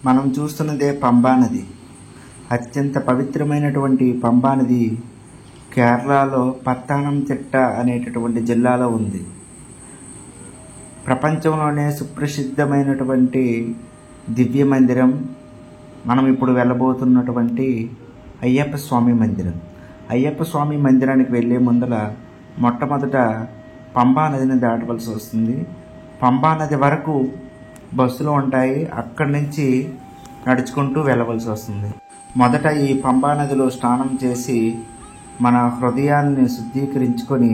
మనం చూస్తున్నదే పంబా నది. అత్యంత పవిత్రమైనటువంటి పంబా నది కేరళలో పత్తానంతిట్ట అనేటటువంటి జిల్లాలో ఉంది. ప్రపంచంలోనే సుప్రసిద్ధమైనటువంటి దివ్య మందిరం మనం ఇప్పుడు వెళ్ళబోతున్నటువంటి అయ్యప్ప స్వామి మందిరం. అయ్యప్ప స్వామి మందిరానికి వెళ్ళే ముందర మొట్టమొదట పంబా నదిని దాటవలసి వస్తుంది. పంబా నది వరకు బస్సులు ఉంటాయి, అక్కడి నుంచి నడుచుకుంటూ వెళ్ళవలసి వస్తుంది. మొదట ఈ పంబా నదిలో స్నానం చేసి మన హృదయాన్ని శుద్ధీకరించుకొని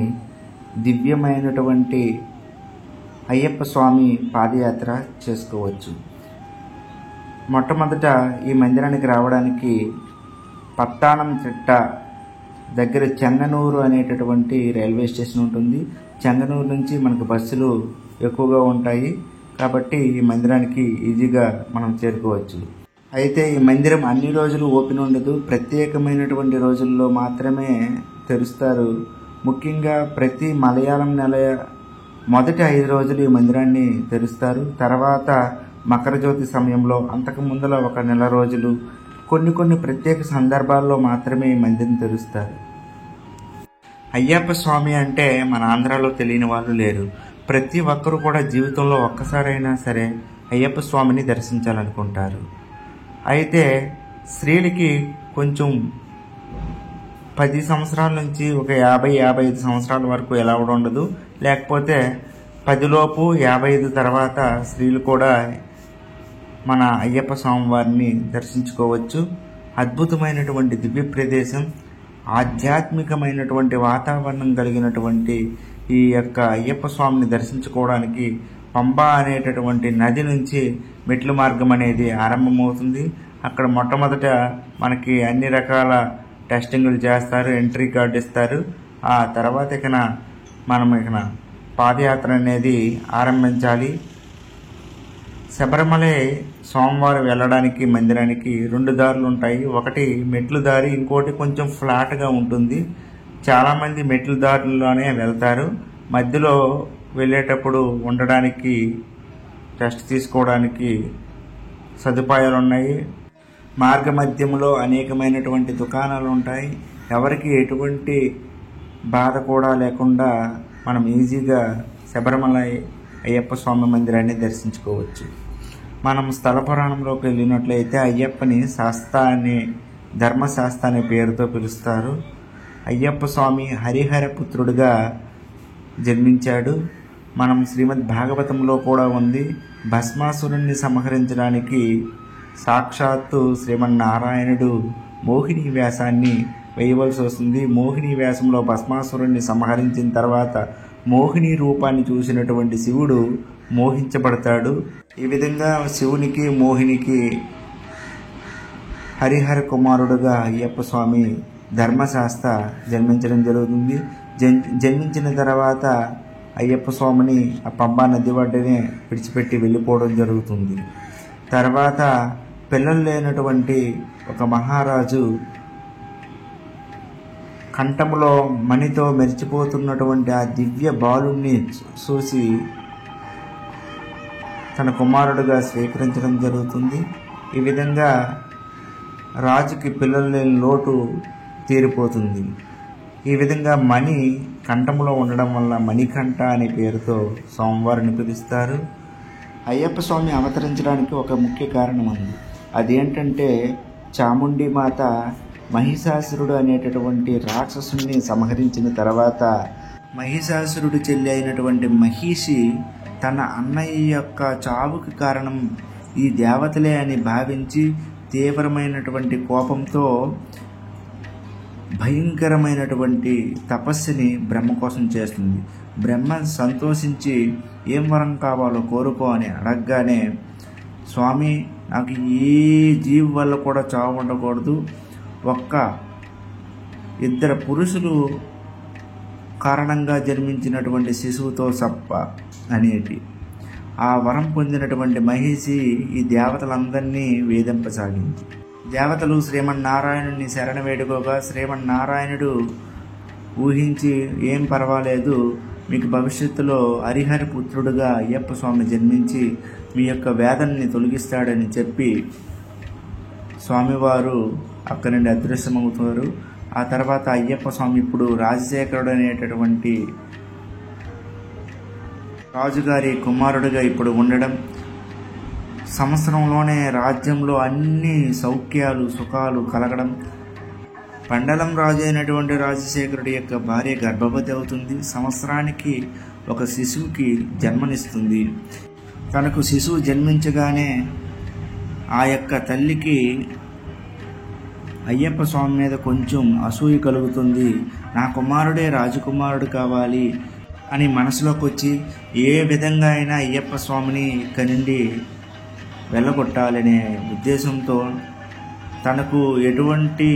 దివ్యమైనటువంటి అయ్యప్ప స్వామి పాదయాత్ర చేసుకోవచ్చు. మొట్టమొదట ఈ మందిరానికి రావడానికి పత్తానంతిట్ట దగ్గర చెంగనూరు అనేటటువంటి రైల్వే స్టేషన్ ఉంటుంది. చెంగనూరు నుంచి మనకు బస్సులు ఎక్కువగా ఉంటాయి కాబట్టి ఈ మందిరానికి ఈజీగా మనం చేరుకోవచ్చు. అయితే ఈ మందిరం అన్ని రోజులు ఓపెన్ ఉండదు, ప్రత్యేకమైనటువంటి రోజుల్లో మాత్రమే తెరుస్తారు. ముఖ్యంగా ప్రతి మలయాళం నెల మొదటి 5 రోజులు ఈ మందిరాన్ని తెరుస్తారు. తర్వాత మకర జ్యోతి సమయంలో, అంతకు ముందర ఒక నెల రోజులు, కొన్ని ప్రత్యేక సందర్భాల్లో మాత్రమే ఈ మందిరం తెరుస్తారు. అయ్యప్ప స్వామి అంటే మన ఆంధ్రాలో తెలియని వాళ్ళు లేరు. ప్రతి ఒక్కరూ కూడా జీవితంలో ఒక్కసారైనా సరే అయ్యప్ప స్వామిని దర్శించాలనుకుంటారు. అయితే స్త్రీలకి కొంచెం 10 సంవత్సరాల నుంచి ఒక 50-55 సంవత్సరాల వరకు ఎలౌడ్ ఉండదు. లేకపోతే 10 లోపు 55 తర్వాత స్త్రీలు కూడా మన అయ్యప్ప స్వామి వారిని దర్శించుకోవచ్చు. అద్భుతమైనటువంటి దివ్య ప్రదేశం, ఆధ్యాత్మికమైనటువంటి వాతావరణం కలిగినటువంటి ఈ యొక్క అయ్యప్ప స్వామిని దర్శించుకోవడానికి పంబా అనేటటువంటి నది నుంచి మెట్ల మార్గం అనేది ఆరంభమవుతుంది. అక్కడ మొట్టమొదట మనకి అన్ని రకాల టెస్టింగ్లు చేస్తారు, ఎంట్రీ కార్డు ఇస్తారు. ఆ తర్వాత మనం పాదయాత్ర అనేది ఆరంభించాలి. శబరిమల సోమవారం వెళ్ళడానికి మందిరానికి 2 దారులు ఉంటాయి. ఒకటి మెట్ల దారి, ఇంకోటి కొంచెం ఫ్లాట్గా ఉంటుంది. చాలామంది మెట్ల దారిలోనే వెళ్తారు. మధ్యలో వెళ్ళేటప్పుడు ఉండడానికి, రెస్ట్ తీసుకోవడానికి సదుపాయాలు ఉన్నాయి. మార్గ మధ్యంలో అనేకమైనటువంటి దుకాణాలు ఉంటాయి. ఎవరికి ఎటువంటి బాధ కూడా లేకుండా మనం ఈజీగా శబరిమల అయ్యప్ప స్వామి మందిరాన్ని దర్శించుకోవచ్చు. మనం స్థల పురాణంలోకి వెళ్ళినట్లయితే అయ్యప్పని ధర్మశాస్త్ర అనే పేరుతో పిలుస్తారు. అయ్యప్ప స్వామి హరిహర పుత్రుడిగా జన్మించాడు. మనం శ్రీమద్ భాగవతంలో కూడా ఉంది. భస్మాసురుణ్ణి సంహరించడానికి సాక్షాత్తు శ్రీమన్నారాయణుడు మోహిని వ్యాసాన్ని వేయవలసి వస్తుంది. మోహిని వ్యాసంలో భస్మాసురుణ్ణి సంహరించిన తర్వాత మోహిని రూపాన్ని చూసినటువంటి శివుడు మోహించబడతాడు. ఈ విధంగా శివునికి మోహినికి హరిహర కుమారుడుగా అయ్యప్ప స్వామి ధర్మశాస్త్ర జన్మించడం జరుగుతుంది. జన్మించిన తర్వాత అయ్యప్ప స్వామిని ఆ పంబా నది ఒడ్డునే విడిచిపెట్టి వెళ్ళిపోవడం జరుగుతుంది. తర్వాత పిల్లలు లేనటువంటి ఒక మహారాజు కంఠములో మణితో మెరిచిపోతున్నటువంటి ఆ దివ్య బాలుణ్ణి చూసి తన కుమారుడుగా స్వీకరించడం జరుగుతుంది. ఈ విధంగా రాజుకి పిల్లలు లేని లోటు తీరిపోతుంది. ఈ విధంగా మణి కంఠంలో ఉండడం వల్ల మణికంఠ అనే పేరుతో స్వామివారిని పిలుస్తారు. అయ్యప్ప స్వామి అవతరించడానికి ఒక ముఖ్య కారణం ఉంది. అదేంటంటే చాముండి మాత మహిషాసురుడు అనేటటువంటి రాక్షసుని సంహరించిన తర్వాత మహిషాసురుడు చెల్లి అయినటువంటి మహిషి తన అన్నయ్య యొక్క చావుకి కారణం ఈ దేవతలే అని భావించి తీవ్రమైనటువంటి కోపంతో భయంకరమైనటువంటి తపస్సుని బ్రహ్మ కోసం చేస్తుంది. బ్రహ్మ సంతోషించి ఏం వరం కావాలో కోరుకో అని అడగగానే, స్వామి నాకు ఏ జీవి వల్ల కూడా చావు ఉండకూడదు, ఒక్క 2 పురుషులు కారణంగా జన్మించినటువంటి శిశువుతో సప్ప అనేటి ఆ వరం పొందినటువంటి మహిషి ఈ దేవతలందరినీ వేధింపసాగింది. దేవతలు శ్రీమన్నారాయణుని శరణ వేడుకోగా శ్రీమన్నారాయణుడు ఊహించి ఏం పర్వాలేదు, మీకు భవిష్యత్తులో హరిహర పుత్రుడుగా అయ్యప్ప స్వామి జన్మించి మీ యొక్క వేదనని తొలగిస్తాడని చెప్పి స్వామివారు అక్కడి నుండి అదృశ్యమవుతారు. ఆ తర్వాత అయ్యప్ప స్వామి ఇప్పుడు రాజశేఖరుడు అనేటటువంటి రాజుగారి కుమారుడిగా ఇప్పుడు ఉండడం, సంవత్సరంలోనే రాజ్యంలో అన్ని సౌఖ్యాలు సుఖాలు కలగడం, పండలం రాజు అయినటువంటి రాజశేఖరుడి యొక్క భార్య గర్భవతి అవుతుంది, సంవత్సరానికి ఒక శిశువుకి జన్మనిస్తుంది. తనకు శిశువు జన్మించగానే ఆ యొక్క తల్లికి అయ్యప్ప స్వామి మీద కొంచెం అసూయ కలుగుతుంది. నా కుమారుడే రాజకుమారుడు కావాలి అని మనసులోకి వచ్చి ఏ విధంగా అయినా అయ్యప్ప స్వామిని ఇక్కడి నుండి వెళ్ళగొట్టాలనే ఉద్దేశంతో తనకు ఎటువంటి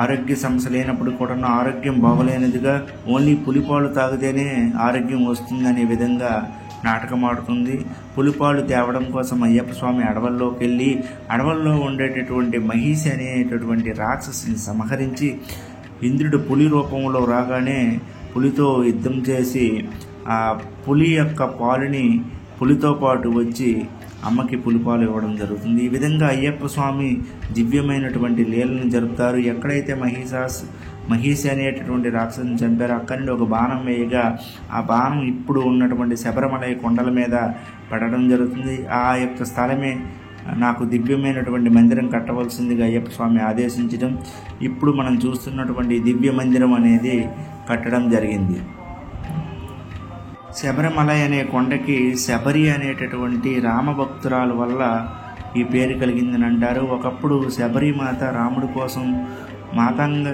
ఆరోగ్య సమస్య లేనప్పుడు కూడా ఆరోగ్యం బాగోలేనిదిగా ఓన్లీ పులిపాలు తాగితేనే ఆరోగ్యం వస్తుందనే విధంగా నాటకం ఆడుతుంది. పులిపాలు తేవడం కోసం అయ్యప్ప స్వామి అడవుల్లోకి వెళ్ళి అడవుల్లో ఉండేటటువంటి మహిషి అనేటటువంటి రాక్షసిని సంహరించి ఇంద్రుడు పులి రూపంలో రాగానే పులితో యుద్ధం చేసి ఆ పులి యొక్క పాలుని పులితో పాటు వచ్చి అమ్మకి పులిపాలు ఇవ్వడం జరుగుతుంది. ఈ విధంగా అయ్యప్ప స్వామి దివ్యమైనటువంటి లీలను జరుపుతారు. ఎక్కడైతే మహిషి అనేటటువంటి రాక్షసుని చంపారో అక్కడి నుండి ఒక బాణం వేయగా ఆ బాణం ఇప్పుడు ఉన్నటువంటి శబరిమలై కొండల మీద పడడం జరుగుతుంది. ఆ యొక్క స్థలమే నాకు దివ్యమైనటువంటి మందిరం కట్టవలసిందిగా అయ్యప్ప స్వామి ఆదేశించడం, ఇప్పుడు మనం చూస్తున్నటువంటి దివ్య మందిరం అనేది కట్టడం జరిగింది. శబరిమలై అనే కొండకి శబరి అనేటటువంటి రామభక్తురాలు వల్ల ఈ పేరు కలిగిందని అంటారు. ఒకప్పుడు శబరిమాత రాముడి కోసం మాతంగ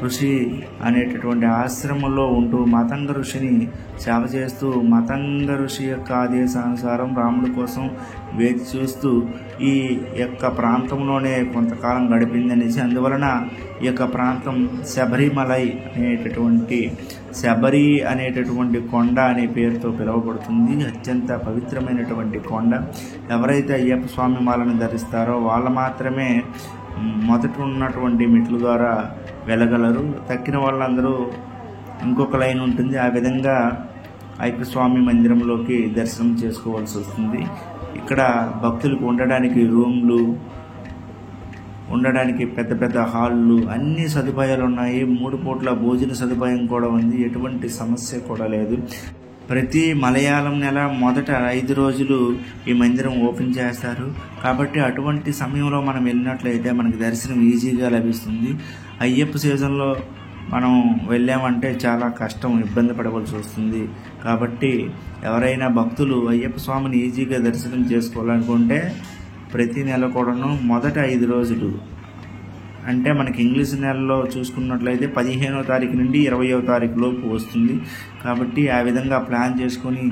ఋషి అనేటటువంటి ఆశ్రమంలో ఉంటూ మాతంగ ఋషిని సేవ చేస్తూ మాతంగ ఋషి యొక్క ఆదేశానుసారం రాముడి కోసం వేచి చూస్తూ ఈ యొక్క ప్రాంతంలోనే కొంతకాలం గడిపిందనేసి అందువలన ఈ యొక్క ప్రాంతం శబరిమలై శబరి అనేటటువంటి కొండ అనే పేరుతో పిలువబడుతుంది. అత్యంత పవిత్రమైనటువంటి కొండ. ఎవరైతే అయ్యప్ప స్వామి మాలను ధరిస్తారో వాళ్ళు మాత్రమే మొదట ఉన్నటువంటి మెట్ల ద్వారా వెళ్ళగలరు. తక్కిన వాళ్ళందరూ ఇంకొక లైన్ ఉంటుంది. ఆ విధంగా అయ్యప్ప స్వామి మందిరంలోకి దర్శనం చేసుకోవాల్సి వస్తుంది. ఇక్కడ భక్తులకు ఉండడానికి రూమ్లు, ఉండడానికి పెద్ద పెద్ద హాళ్ళు, అన్ని సదుపాయాలు ఉన్నాయి. 3 పూట్ల భోజన సదుపాయం కూడా ఉంది. ఎటువంటి సమస్య కూడా లేదు. ప్రతి మలయాళం నెల మొదట 5 రోజులు ఈ మందిరం ఓపెన్ చేస్తారు. కాబట్టి అటువంటి సమయంలో మనం వెళ్ళినట్లయితే మనకి దర్శనం ఈజీగా లభిస్తుంది. అయ్యప్ప సీజన్లో మనం వెళ్ళామంటే చాలా కష్టం, ఇబ్బంది పడవలసి వస్తుంది. కాబట్టి ఎవరైనా భక్తులు అయ్యప్ప స్వామిని ఈజీగా దర్శనం చేసుకోవాలనుకుంటే ప్రతి నెల కూడాను మొదట 5 రోజులు, అంటే మనకి ఇంగ్లీష్ నెలలో చూసుకున్నట్లయితే 15వ తారీఖు నుండి 20వ తారీఖు లోపు వస్తుంది. కాబట్టి ఆ విధంగా ప్లాన్ చేసుకొని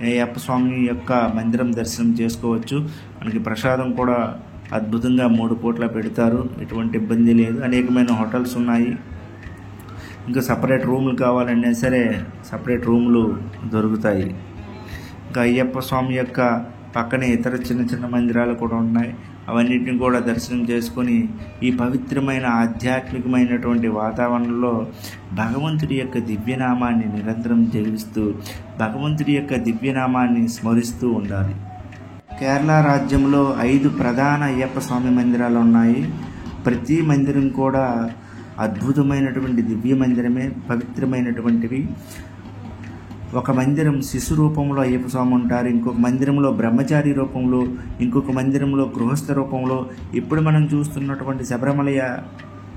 అయ్యప్ప స్వామి యొక్క మందిరం దర్శనం చేసుకోవచ్చు. మనకి ప్రసాదం కూడా అద్భుతంగా 3 పూట్ల పెడతారు. ఎటువంటి ఇబ్బంది లేదు. అనేకమైన హోటల్స్ ఉన్నాయి. ఇంకా సపరేట్ రూములు కావాలన్నా సరే సపరేట్ రూములు దొరుకుతాయి. ఇంకా అయ్యప్ప స్వామి యొక్క పక్కనే ఇతర చిన్న చిన్న మందిరాలు కూడా ఉన్నాయి. అవన్నిటిని కూడా దర్శనం చేసుకొని ఈ పవిత్రమైన ఆధ్యాత్మికమైనటువంటి వాతావరణంలో భగవంతుడి యొక్క దివ్యనామాన్ని నిరంతరం జపిస్తూ భగవంతుడి యొక్క దివ్యనామాన్ని స్మరిస్తూ ఉండాలి. కేరళ రాజ్యంలో 5 ప్రధాన అయ్యప్ప స్వామి మందిరాలు ఉన్నాయి. ప్రతి మందిరం కూడా అద్భుతమైనటువంటి దివ్య మందిరమే, పవిత్రమైనటువంటివి. ఒక మందిరం శిశు రూపంలో అయ్యప్ప స్వామి ఉంటారు, ఇంకొక మందిరంలో బ్రహ్మచారి రూపంలో, ఇంకొక మందిరంలో గృహస్థ రూపంలో, ఇప్పుడు మనం చూస్తున్నటువంటి శబరిమలయ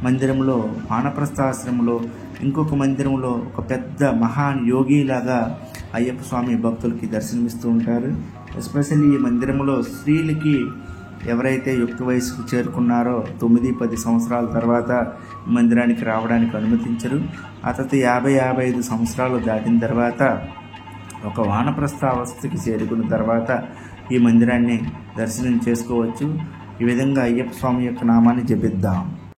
మందిరంలో వానప్రస్థాశ్రమంలో, ఇంకొక మందిరంలో ఒక పెద్ద మహాన్ యోగిలాగా అయ్యప్ప స్వామి భక్తులకి దర్శనమిస్తూ ఉంటారు. ఎస్పెషల్లీ ఈ మందిరంలో స్త్రీలకి ఎవరైతే యుక్త వయసుకు చేరుకున్నారో 9-10 సంవత్సరాల తర్వాత మందిరానికి రావడానికి అనుమతించరు. ఆ తర్వాత 50-55 సంవత్సరాలు దాటిన తర్వాత ఒక వానప్రస్థావస్థకి చేరుకున్న తర్వాత ఈ మందిరాన్ని దర్శనం చేసుకోవచ్చు. ఈ విధంగా అయ్యప్ప స్వామి యొక్క నామాన్ని జపిద్దాం.